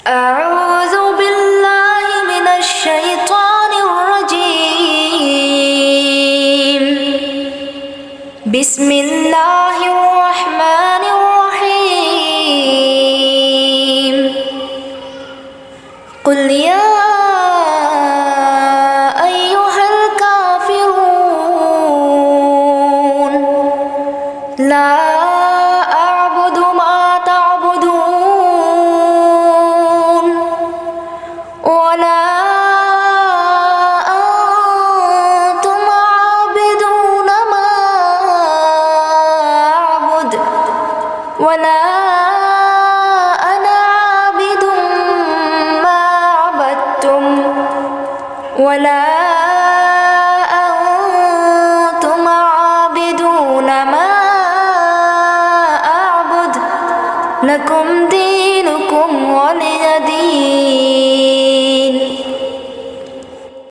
أعوذ بالله من الشيطان الرجيم. بسم الله الرحمن الرحيم. قل يا أيها الكافرون لا أعبد ما تعبدون ولا أنتم عابدون ما أعبد ولا أنا عابد ما عبدتم ولا أنتم عابدون ما أعبد لكم دينكم ولي دين.